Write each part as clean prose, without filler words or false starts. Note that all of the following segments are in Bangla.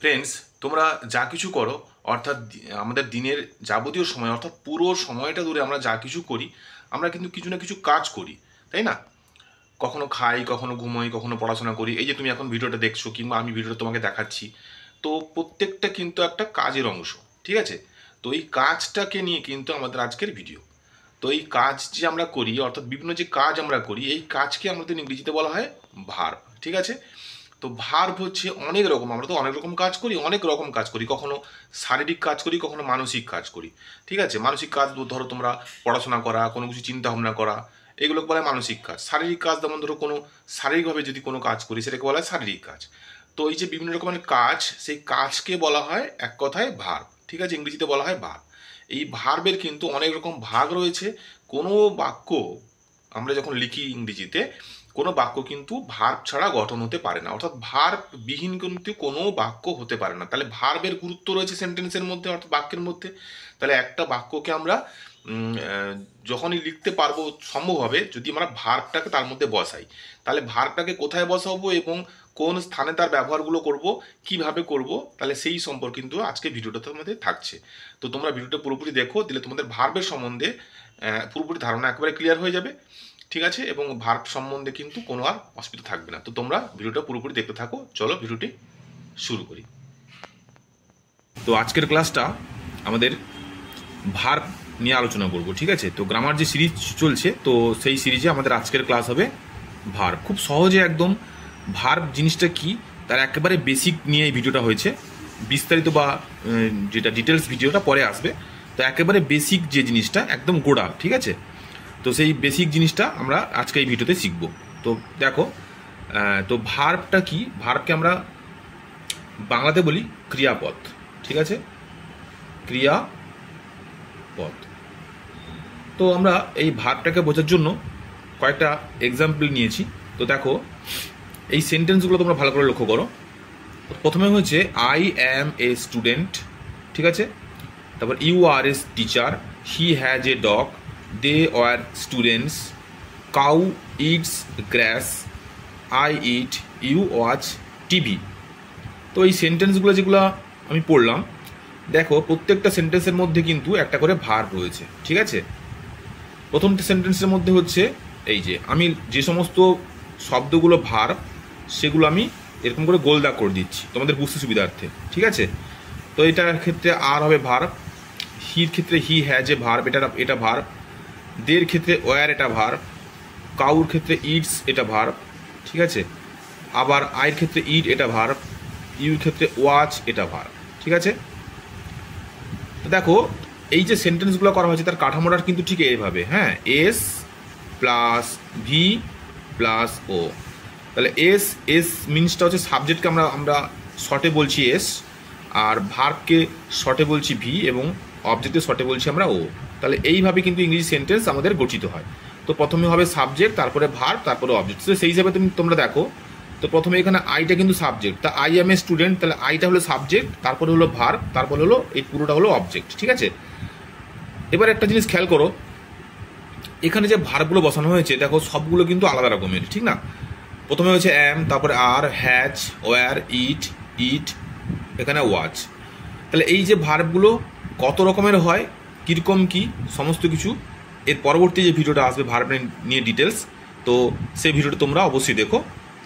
ফ্রেন্ডস, তোমরা যা কিছু করো, অর্থাৎ আমাদের দিনের যাবতীয় সময় অর্থাৎ পুরো সময়টা ধরে আমরা যা কিছু করি, আমরা কিন্তু কিছু না কিছু কাজ করি, তাই না? কখনো খাই, কখনো ঘুমোই, কখনো পড়াশোনা করি। এই যে তুমি এখন ভিডিওটা দেখছো কিংবা আমি ভিডিওটা তোমাকে দেখাচ্ছি, তো প্রত্যেকটা কিন্তু একটা কাজের অংশ, ঠিক আছে? তো এই কাজটাকে নিয়ে কিন্তু আমাদের আজকের ভিডিও। তো এই কাজ যে আমরা করি, অর্থাৎ বিভিন্ন যে কাজ আমরা করি, এই কাজকে আমাদের ইংরেজিতে বলা হয় ভার্ব, ঠিক আছে? তো ভার্ব হচ্ছে অনেক রকম, আমরা তো অনেক রকম কাজ করি, অনেক রকম কাজ করি। কখনো শারীরিক কাজ করি, কখনো মানসিক কাজ করি, ঠিক আছে? মানসিক কাজ ধরো তোমরা পড়াশোনা করা, কোনো কিছু চিন্তা ভাবনা করা, এগুলোকে বলা হয় মানসিক কাজ। শারীরিক কাজ যেমন ধরো কোনো শারীরিকভাবে যদি কোনো কাজ করি, সেটাকে বলা হয় শারীরিক কাজ। তো এই যে বিভিন্ন রকমের কাজ, সেই কাজকে বলা হয় এক কথায় ভার্ব, ঠিক আছে? ইংরেজিতে বলা হয় ভার্ব। এই ভার্বের কিন্তু অনেক রকম ভাগ রয়েছে। কোনো বাক্য আমরা যখন লিখি ইংরেজিতে, কোনো বাক্য কিন্তু ভার্ব ছাড়া গঠন হতে পারে না, অর্থাৎ ভার্ব বিহীন কিন্তু কোনো বাক্য হতে পারে না। তাহলে ভার্বের গুরুত্ব রয়েছে সেন্টেন্সের মধ্যে, অর্থাৎ বাক্যের মধ্যে। তাহলে একটা বাক্যকে আমরা যখনই লিখতে পারবো সম্ভব হবে যদি আমরা ভার্বটাকে তার মধ্যে বসাই। তাহলে ভার্বটাকে কোথায় বসাবো এবং কোন স্থানে তার ব্যবহারগুলো করব, কিভাবে করব, তাহলে সেই সম্পর্কে কিন্তু আজকে ভিডিওটা তোমাদের থাকছে। তো তোমরা ভিডিওটা পুরোপুরি দেখো, দিলে তোমাদের ভার্বের সম্বন্ধে পুরোপুরি ধারণা একেবারে ক্লিয়ার হয়ে যাবে, ঠিক আছে? এবং ভার্ব সম্বন্ধে কিন্তু কোনো আর অসুবিধা থাকবে না। তো তোমরা ভিডিওটা পুরোপুরি দেখতে থাকো। চলো ভিডিওটি শুরু করি। তো আজকের ক্লাসটা আমাদের ভার্ব নিয়ে আলোচনা করব, ঠিক আছে? তো গ্রামার যে সিরিজ চলছে, তো সেই সিরিজে আমাদের আজকের ক্লাস হবে ভার্ব। খুব সহজে একদম ভার্ব জিনিসটা কি তার একেবারে বেসিক নিয়ে এই ভিডিওটা হয়েছে। বিস্তারিত বা যেটা ডিটেলস ভিডিওটা পরে আসবে। তো একেবারে বেসিক যে জিনিসটা একদম গোড়া, ঠিক আছে? তো সেই বেসিক জিনিসটা আমরা আজকে এই ভিডিওতে শিখব। তো দেখো, তো ভার্বটা কি? ভার্বকে আমরা বাংলাতে বলি ক্রিয়াপদ, ঠিক আছে? ক্রিয়াপদ। তো আমরা এই ভার্বটাকে বোঝার জন্য কয়েকটা এক্সাম্পল নিয়েছি। তো দেখো, এই সেন্টেন্সগুলো তোমরা ভালো করে লক্ষ্য করো। প্রথমে হচ্ছে আই অ্যাম এ স্টুডেন্ট, ঠিক আছে? তারপর you are a teacher, he has a dog, they are students, cow eats grass, I eat, you watch TV. তো এই সেন্টেন্সগুলো যেগুলো আমি পড়লাম, দেখো প্রত্যেকটা সেন্টেন্সের মধ্যে কিন্তু একটা করে ভার্ব রয়েছে, ঠিক আছে? প্রথম সেন্টেন্সের মধ্যে হচ্ছে এই যে আমি যে সমস্ত শব্দগুলো ভার্ব, সেগুলো আমি এরকম করে গোল দাগ করে দিচ্ছি তোমাদের বুঝতে সুবিধার্থে, ঠিক আছে? তো এটার ক্ষেত্রে আর হবে ভার্ব, হির ক্ষেত্রে হি হ্যাজ এ ভার্ব, এটা ভার্ব, দের ক্ষেত্রে ওয়ার, এটা ভার্ব, কাউর ক্ষেত্রে ইটস, এটা ভার্ব, ঠিক আছে? আবার আইয়ের ক্ষেত্রে ইট, এটা ভার্ব, ইউর ক্ষেত্রে ওয়াচ, এটা ভার্ব, ঠিক আছে? তো দেখো, এই যে সেন্টেন্সগুলো করা হয়েছে তার কাঠামোটা কিন্তু ঠিক এইভাবে, হ্যাঁ? এস প্লাস ভি প্লাস ও। তাহলে এস এস মিনসটা হচ্ছে সাবজেক্টকে আমরা শর্টে বলছি এস, আর ভার্বকে শর্টে বলছি ভি, এবং অবজেক্টকে শর্টে বলছি আমরা ও। তাহলে এইভাবে কিন্তু ইংরেজি সেন্টেন্স আমাদের গঠিত হয়। তো প্রথমে হবে সাবজেক্ট, তারপরে ভার্ব, তারপরে অবজেক্ট। তো সেই হিসাবে তোমরা দেখো, তো প্রথমে এখানে আইটা কিন্তু সাবজেক্ট, তা আই এম এ স্টুডেন্ট, তাহলে আইটা হলো সাবজেক্ট, তারপরে হলো ভার্ব, তারপরে হলো এই পুরোটা হলো অবজেক্ট, ঠিক আছে? এবার একটা জিনিস খেয়াল করো, এখানে যে ভার্বগুলো বসানো হয়েছে দেখো সবগুলো কিন্তু আলাদা রকমের, ঠিক না? প্রথমে হচ্ছে অ্যাম, তারপরে আর, হ্যাজ, ওয়ার, ইট, ইট, এখানে ওয়াচ। তাহলে এই যে ভার্বগুলো কত রকমের হয়, কীরকম কি সমস্ত কিছু এর পরবর্তী যে ভিডিওটা আসবে ভার্ব নিয়ে ডিটেলস, তো সেই ভিডিওটা তোমরা অবশ্যই দেখো।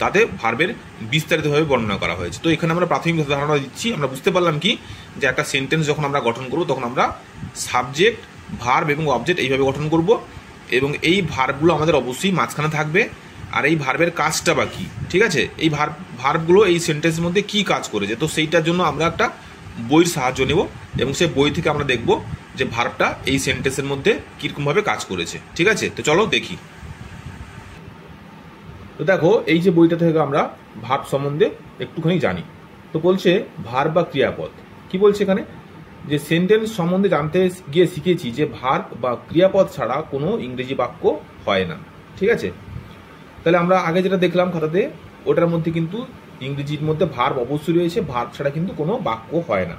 তাতে ভার্বের বিস্তারিতভাবে বর্ণনা করা হয়েছে। তো এখানে আমরা প্রাথমিক ধারণা দিচ্ছি। আমরা বুঝতে পারলাম কি, যে একটা সেন্টেন্স যখন আমরা গঠন করব তখন আমরা সাবজেক্ট, ভার্ব এবং অবজেক্ট এইভাবে গঠন করব, এবং এই ভার্বগুলো আমাদের অবশ্যই মাঝখানে থাকবে। আর এই ভার্বের কাজটা বা কী, ঠিক আছে? এই ভার্বগুলো এই সেন্টেন্সের মধ্যে কী কাজ করেছে, তো সেইটার জন্য আমরা একটা বইয়ের সাহায্য নেব, এবং সেই বই থেকে আমরা দেখব যে ভার্বটা এই সেন্টেন্সের মধ্যে কীরকমভাবে কাজ করেছে, ঠিক আছে? তো চলো দেখি। তো দেখো, এই যে বইটা থেকে আমরা ভার্ব সম্বন্ধে একটুখানি জানি। তো বলছে ভার্ব বা ক্রিয়াপদ। কি বলছে এখানে, যে সেন্টেন্স সম্বন্ধে জানতে গিয়ে শিখেছি যে ভার্ব বা ক্রিয়াপদ ছাড়া কোনো ইংরেজি বাক্য হয় না, ঠিক আছে? তাহলে আমরা আগে যেটা দেখলাম খাতাতে, ওটার মধ্যে কিন্তু ইংরেজির মধ্যে ভার্ব অবশ্যই রয়েছে, ভার্ব ছাড়া কিন্তু কোনো বাক্য হয় না।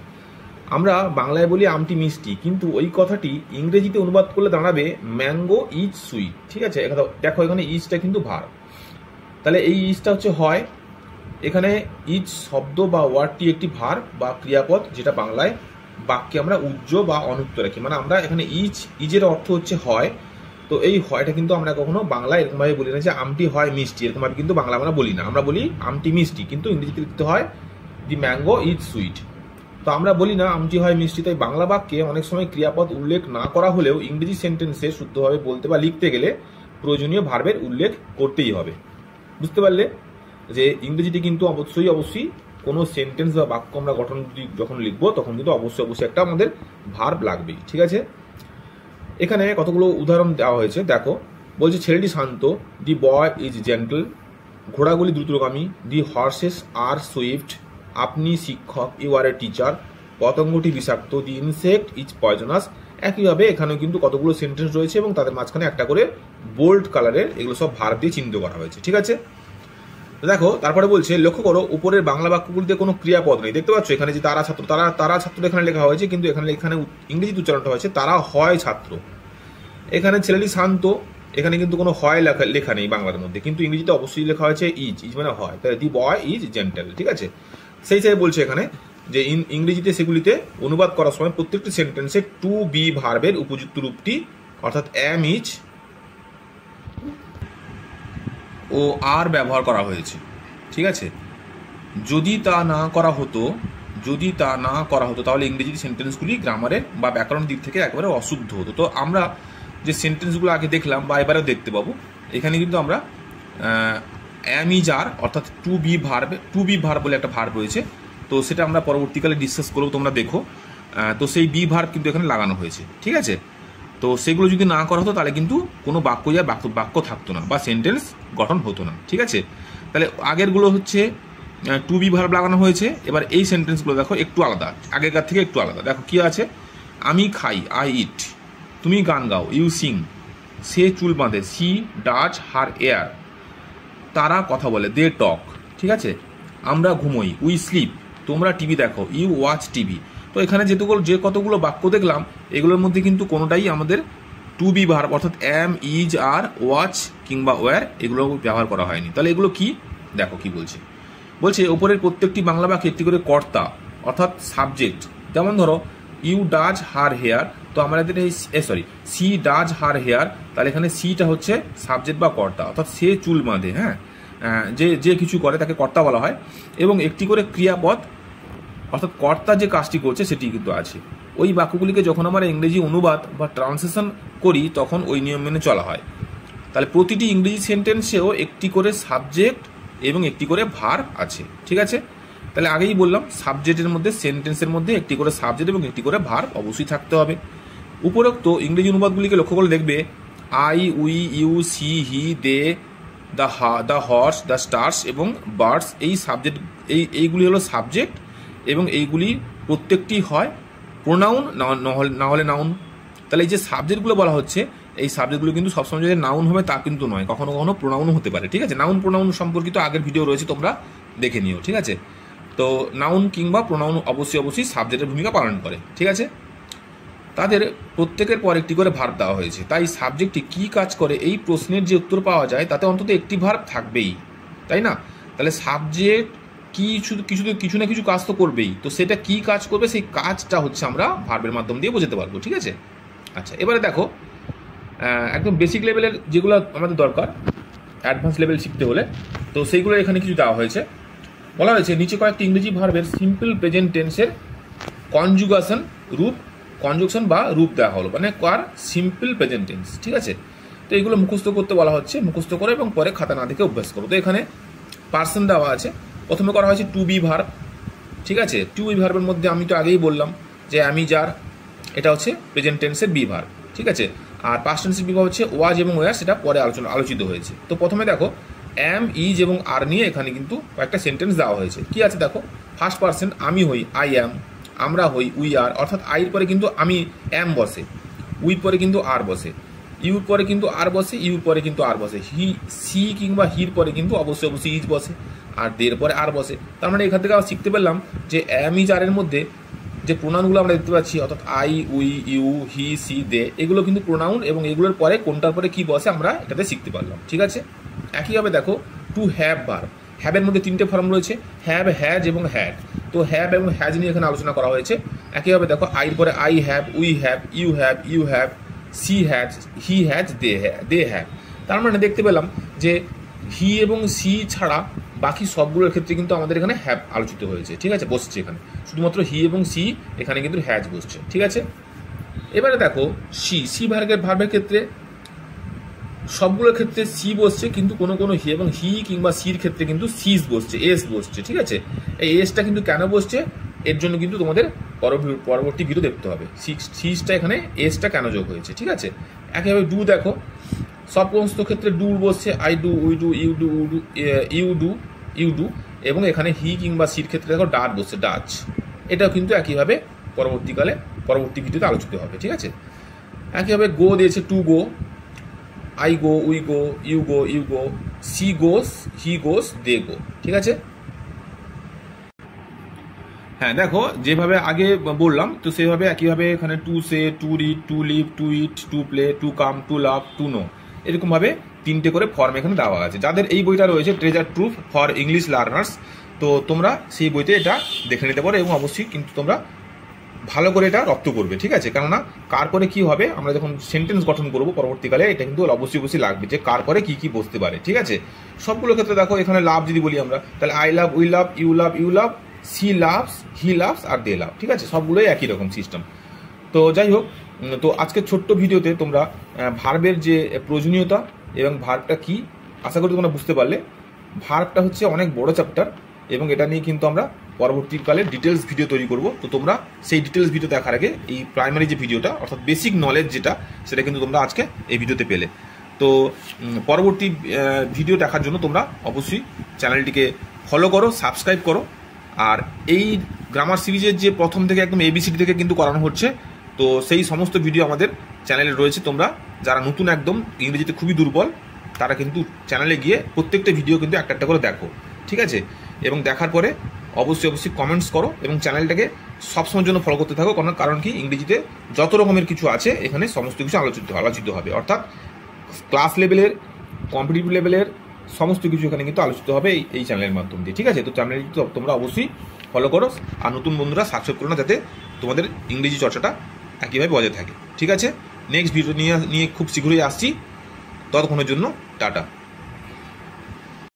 আমরা বাংলায় বলি আমটি মিষ্টি, কিন্তু ওই কথাটি ইংরেজিতে অনুবাদ করলে দাঁড়াবে ম্যাঙ্গো ইজ সুইট, ঠিক আছে? দেখো এখানে ইজটা কিন্তু ভার্ব, তাহলে এই ইজটা হচ্ছে হয়, এখানে ইচ শব্দ বা ওয়ার্ডটি একটি ভার্ব বা ক্রিয়াপদ, যেটা বাংলায় বাক্যে আমরা উজ্জ বা অনুক্ত রাখি। মানে আমরা এখানে ইজের অর্থ হচ্ছে হয়, তো এই হয়টা কিন্তু আমরা কখনো বাংলায় এরকমভাবে বলি না যে আমটি হয় মিষ্টি, এরকমভাবে কিন্তু বাংলা আমরা বলি না। আমরা বলি আমটি মিষ্টি, কিন্তু ইংরেজিতে লিখতে হয় দি ম্যাঙ্গো ইজ সুইট। তো আমরা বলি না আমটি হয় মিষ্টি। তাই বাংলা বাক্যে অনেক সময় ক্রিয়াপদ উল্লেখ না করা হলেও ইংরেজি সেন্টেন্সে শুদ্ধভাবে বলতে বা লিখতে গেলে প্রয়োজনীয় ভার্বের উল্লেখ করতেই হবে। বুঝতে পারলে যে ইংরেজিতে কিন্তু অবশ্যই কোনো সেন্টেন্স বা বাক্য আমরা যখন লিখবো তখন কিন্তু অবশ্যই একটা আমাদের ভার্ব লাগবেই। ঠিক আছে, এখানে কতগুলো উদাহরণ দেওয়া হয়েছে দেখো। বলছে ছেলেটি শান্ত, দি বয় ইজ জেন্টল, ঘোড়াগুলি দ্রুতগামী, দি হর্সেস আর সুইফট, আপনি শিক্ষক, ইউ আর এ টিচার, পতঙ্গটি বিষাক্ত, দি ইনসেক্ট ইজ পয়জনাস। একইভাবে এখানেও কিন্তু কতগুলো সেন্টেন্স রয়েছে এবং তাদের মাঝখানে একটা করে বোল্ড কালারের এগুলো সব ভার্ব দিয়ে চিহ্নিত করা হয়েছে। ঠিক আছে, দেখো তারপরে বলছে লক্ষ্য করো উপরের বাংলা বাক্যগুলিতে কোনো ক্রিয়াপদ নেই। দেখতে পাচ্ছ এখানে যে তারা ছাত্র, তারা ছাত্র এখানে লেখা হয়েছে, কিন্তু এখানে ইংরেজিতে উচ্চারণটা হয়েছে তারা হয় ছাত্র। এখানে ছেলেটি শান্ত, এখানে কিন্তু কোনো হয় লেখা নেই বাংলার মধ্যে, কিন্তু ইংরেজিতে অবশ্যই লেখা হয়েছে ইজ মানে হয়। তাহলে দি বয় ইজ জেন্টেল। ঠিক আছে, সেই হিসাবে বলছে এখানে যে ইংরেজিতে সেগুলিতে অনুবাদ করার সময় প্রত্যেকটি সেন্টেন্সে টু বি ভার্বের উপযুক্ত রূপটি অর্থাৎ অ্যাম, ইজ ও আর ব্যবহার করা হয়েছে। ঠিক আছে, যদি তা না করা হতো তাহলে ইংরেজি সেন্টেন্সগুলি গ্রামারের বা ব্যাকরণের দিক থেকে একেবারে অশুদ্ধ হতো। তো আমরা যে সেন্টেন্সগুলো আগে দেখলাম বা এবারেও দেখতে পাবো, এখানে কিন্তু আমরা অ্যাম, ইজ, আর অর্থাৎ টু বি ভার্ব বলে একটা ভার্ব রয়েছে। তো সেটা আমরা পরবর্তীকালে ডিসকাস করবো, তোমরা দেখো। তো সেই বি ভার্ব কিন্তু এখানে লাগানো হয়েছে। ঠিক আছে, তো সেগুলো যদি না করা হতো তাহলে কিন্তু কোনো বাক্য থাকতো না বা সেন্টেন্স গঠন হতো না। ঠিক আছে, তাহলে আগেরগুলো হচ্ছে টু বি ভার্ব লাগানো হয়েছে। এবার এই সেন্টেন্সগুলো দেখো একটু আলাদা, আগেকার থেকে একটু আলাদা। দেখো কি আছে, আমি খাই, আই ইট, তুমি গান গাও, ইউ সিং, সে চুল বাঁধে, সি ডাজ হার এয়ার, তারা কথা বলে, দে টক। ঠিক আছে, আমরা ঘুমোই, উই স্লিপ, তোমরা টিভি দেখো, ইউ ওয়াচ টিভি। তো এখানে যে কতগুলো বাক্য দেখলাম এগুলোর মধ্যে কিন্তু কোনোটাই আমাদের টু বি ভার্ব অর্থাৎ অ্যাম, ইজ, আর, ওয়াচ কিংবা ওয়্যার এগুলো ব্যবহার করা হয়নি। তাহলে এগুলো কি দেখো কি বলছে ওপরের প্রত্যেকটি বাংলা বাক্যে একটি করে কর্তা অর্থাৎ সাবজেক্ট। যেমন ধরো ইউ ডাজ হার হেয়ার, তো আমাদের এই সি ডাজ হার হেয়ার, তাহলে এখানে সিটা হচ্ছে সাবজেক্ট বা কর্তা, অর্থাৎ সে চুল বাঁধে। হ্যাঁ, যে কিছু করে তাকে কর্তা বলা হয়। এবং একটি করে ক্রিয়াপদ অর্থাৎ কর্তা যে কাজটি করছে সেটি কিন্তু আছে। ওই বাক্যগুলিকে যখন আমরা ইংরেজি অনুবাদ বা ট্রান্সলেশন করি তখন ওই নিয়ম মেনে চলা হয়। তাহলে প্রতিটি ইংরেজি সেন্টেন্সেও একটি করে সাবজেক্ট এবং একটি করে ভার্ব আছে। ঠিক আছে, তাহলে আগেই বললাম সাবজেক্টের মধ্যে সেন্টেন্সের মধ্যে একটি করে সাবজেক্ট এবং একটি করে ভার্ব অবশ্যই থাকতে হবে। উপরোক্ত ইংরেজি অনুবাদগুলিকে লক্ষ্য করে দেখবে I, we, you, she, he, they, the horse, the stars এবং বার্ডস, এই সাবজেক্ট এইগুলি হলো সাবজেক্ট এবং এইগুলি প্রত্যেকটি হয় প্রোনাউন না হলে নাউন। তাহলে এই যে সাবজেক্টগুলো বলা হচ্ছে এই সাবজেক্টগুলো কিন্তু সবসময় যে নাউন হবে তা কিন্তু নয়, কখনো কখনো প্রোনাউনও হতে পারে। ঠিক আছে, নাউন প্রোনাউন সম্পর্কিত আগের ভিডিও রয়েছে, তোমরা দেখে নিও। ঠিক আছে, তো নাউন কিংবা প্রোনাউন অবশ্যই সাবজেক্টের ভূমিকা পালন করে। ঠিক আছে, তাদের প্রত্যেকের পর একটি করে ভার্ব দেওয়া হয়েছে। তাই সাবজেক্টটি কি কাজ করে এই প্রশ্নের যে উত্তর পাওয়া যায় তাতে অন্তত একটি ভার্ব থাকবেই, তাই না? তাহলে সাবজেক্ট কিছু না কিছু কাজ তো করবেই, তো সেটা কি কাজ করবে সেই কাজটা হচ্ছে আমরা ভার্বের মাধ্যম দিয়ে বোঝাতে পারবো। ঠিক আছে, আচ্ছা এবারে দেখো একদম বেসিক লেভেলের যেগুলো আমাদের দরকার অ্যাডভান্স লেভেল শিখতে হলে, তো সেইগুলো এখানে কিছু দেওয়া হয়েছে। বলা হয়েছে নিচে কয়েকটি ইংরেজি ভার্বের সিম্পল প্রেজেন্ট টেন্সের কনজুগশন বা রূপ দেওয়া হলো, মানে কার সিম্পল প্রেজেন্ট টেন্স। ঠিক আছে, তো এগুলো মুখস্থ করতে বলা হচ্ছে, মুখস্থ করে এবং পরে খাতা না দেখে অভ্যাস করো। তো এখানে পার্সন দেওয়া আছে, প্রথমে করা হয়েছে টু বি ভার্ব। ঠিক আছে, টু বি ভার্বের মধ্যে আমি তো আগেই বললাম যে আমি যার, এটা হচ্ছে প্রেজেন্ট টেন্সের বি ভার্ব। ঠিক আছে, আর পাস্ট টেন্সের বি ভার্ব হচ্ছে ওয়াজ এবং ওয়ার, সেটা পরে আলোচিত হয়েছে। তো প্রথমে দেখো অ্যাম, ইজ এবং আর নিয়ে এখানে কিন্তু কয়েকটা সেন্টেন্স দেওয়া হয়েছে। কি আছে দেখো, ফার্স্ট পার্সন আমি হই, আই অ্যাম, আমরা হই, উই আর, অর্থাৎ আইর পরে কিন্তু আমি অ্যাম বসে, উই পরে কিন্তু আর বসে, ইউর পরে কিন্তু আর বসে, ইউর পরে কিন্তু আর বসে, সি কিংবা হির পরে কিন্তু অবশ্যই ইজ বসে, আর দের পরে আর বসে। তার মানে এখান থেকে আমরা শিখতে পারলাম যে অ্যাম, ইজ, আরের মধ্যে যে প্রোনাউনগুলো আমরা দেখতে পাচ্ছি অর্থাৎ I, we, you, he, she, they, এগুলো কিন্তু প্রোনাউন এবং এগুলোর পরে কোনটার পরে কি বসে আমরা এটাতে শিখতে পারলাম। ঠিক আছে, একইভাবে দেখো টু হ্যাভ ভার্ব, হ্যাবের মধ্যে 3টে ফর্ম রয়েছে, হ্যাভ, হ্যাজ এবং হ্যাড। তো হ্যাভ এবং হ্যাজ নিয়ে এখানে আলোচনা করা হয়েছে। একইভাবে দেখো আইর পরে I have, we have, you have, she has, he has, they have. তার মানে দেখতে পেলাম যে হি এবং সি ছাড়া বাকি সবগুলোর ক্ষেত্রে কিন্তু আমাদের এখানে হ্যাভ আলোচিত হয়েছে, ঠিক আছে, বসছে এখানে। শুধুমাত্র হি এবং সি এখানে কিন্তু হ্যাজ বসছে, ঠিক আছে। এবারে দেখো সি ভার্বের ক্ষেত্রে সবগুলোর ক্ষেত্রে সি বসছে, কিন্তু কোনো কোনো হি এবং হি কিংবা সির ক্ষেত্রে কিন্তু সিস বসছে, এস বসছে, ঠিক আছে। এই এসটা কিন্তু কেন বসছে এর জন্য কিন্তু তোমাদের পরবর্তী ভিডিও দেখতে হবে, সিসটা এখানে এসটা কেন যোগ হয়েছে, ঠিক আছে। একইভাবে ডু দেখো সমস্ত ক্ষেত্রে ডু বসছে, I do, we do, you do এবং এখানে হি কিংবা সির ক্ষেত্রে দেখো ডাট বসছে, ডাচ। এটাও কিন্তু একইভাবে পরবর্তী ভিডিওতে আলোচিত হবে, ঠিক আছে। একইভাবে গো দিয়েছে, to go, I go, we go, you go, she goes, he goes, they go, ঠিক আছে। হ্যাঁ দেখো যেভাবে আগে বললাম তো সেভাবে একইভাবে এখানে to say, to read, to live, to eat, to play, to come, to love, to know, এরকমভাবে 3টে করে ফর্ম এখানে দেওয়া আছে। যাদের এই বইটা রয়েছে ট্রেজার ট্রুভ ফর ইংলিশ লার্নার্স, তো তোমরা সেই বইতে এটা দেখে নিতে পারো এবং অবশ্যই কিন্তু তোমরা ভালো করে এটা রপ্ত করবে, ঠিক আছে। কেননা কার পরে কি হবে আমরা যখন সেন্টেন্স গঠন করবো পরবর্তীকালে এটা কিন্তু অবশ্যই লাগবে যে কার পরে কি বসতে পারে, ঠিক আছে। সবগুলো ক্ষেত্রে দেখো এখানে লাভ যদি বলি আমরা তাহলে I love, we love, you love, she loves, he loves আর দে লাভ, ঠিক আছে। সবগুলোই একই রকম সিস্টেম। তো যাই হোক, তো আজকের ছোট্ট ভিডিওতে তোমরা ভার্বের যে প্রয়োজনীয়তা এবং ভার্বটা কি আশা করি তোমরা বুঝতে পারলে। ভার্বটা হচ্ছে অনেক বড় চ্যাপ্টার এবং এটা নিয়ে কিন্তু আমরা পরবর্তীকালে ডিটেলস ভিডিও তৈরি করব। তো তোমরা সেই ডিটেলস ভিডিও দেখার আগে এই প্রাইমারি যে ভিডিওটা অর্থাৎ বেসিক নলেজ যেটা সেটা কিন্তু তোমরা আজকে এই ভিডিওতে পেলে। তো পরবর্তী ভিডিও দেখার জন্য তোমরা অবশ্যই চ্যানেলটিকে ফলো করো, সাবস্ক্রাইব করো। আর এই গ্রামার সিরিজের যে প্রথম থেকে একদম এবিসিডি থেকে কিন্তু করানো হচ্ছে, তো সেই সমস্ত ভিডিও আমাদের চ্যানেলে রয়েছে। তোমরা যারা নতুন একদম ইংরেজিতে খুবই দুর্বল তারা কিন্তু চ্যানেলে গিয়ে প্রত্যেকটা ভিডিও কিন্তু একটা করে দেখো, ঠিক আছে। এবং দেখার পরে অবশ্যই কমেন্টস করো এবং চ্যানেলটাকে সবসময়ের জন্য ফলো করতে থাকো। কারণ কি ইংরেজিতে যত রকমের কিছু আছে এখানে সমস্ত কিছু আলোচিত হবে, অর্থাৎ ক্লাস লেভেলের, কম্পিটিটিভ লেভেলের সমস্ত কিছু এখানে কিন্তু আলোচিত হবে এই চ্যানেলের মাধ্যম দিয়ে, ঠিক আছে। তো চ্যানেলটি তোমরা অবশ্যই ফলো করো আর নতুন বন্ধুরা সাবস্ক্রাইব করো না, যাতে তোমাদের ইংরেজি চর্চাটা একইভাবে বজায় থাকে, ঠিক আছে। নেক্সট ভিডিও নিয়ে খুব শীঘ্রই আসছি, ততক্ষণের জন্য টাটা।